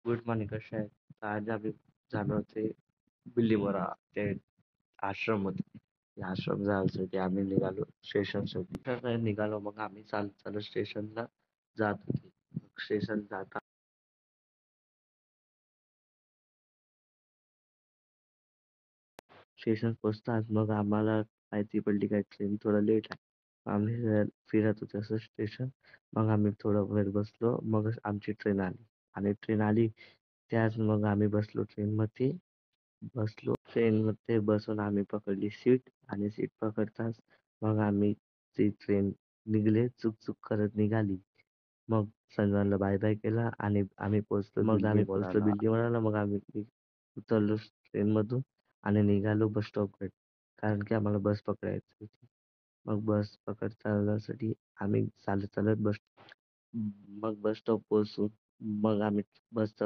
Good morning कसे आहेत? तर आज आम्ही जाणार होते बिल्लीमोरा ते आश्रममध्ये. त्या आश्रम जायसाठी आम्ही निघालो स्टेशनसाठी. तर निघालो मग आम्ही चालत चालत स्टेशनला जात होते. स्टेशन जाता स्टेशन पोहोचताच मग आम्हाला माहिती पडली काय ट्रेन थोडं लेट आहे. आम्ही फिरत होतो असं स्टेशन. मग आम्ही थोडा वेळ बसलो. मग आमची ट्रेन आली आणि ट्रेन आली त्याच मग आम्ही बसलो ट्रेनमध्ये. ट्रेनमध्ये बसून आम्ही पकडली सीट आणि सीट पकडताच मग आम्ही ती ट्रेन चुक करत निघाली. मग सर्वांना बाय बाय केला आणि आम्ही पोहोचलो बिल्लीमोराला. मग आम्ही उतरलो ट्रेनमधून आणि निघालो बस स्टॉपकडे. कारण की आम्हाला बस पकडायची होती. मग बस पकडण्यासाठी आम्ही चालत चालत मग बस स्टॉप पोहोचून मग आम्ही बसचा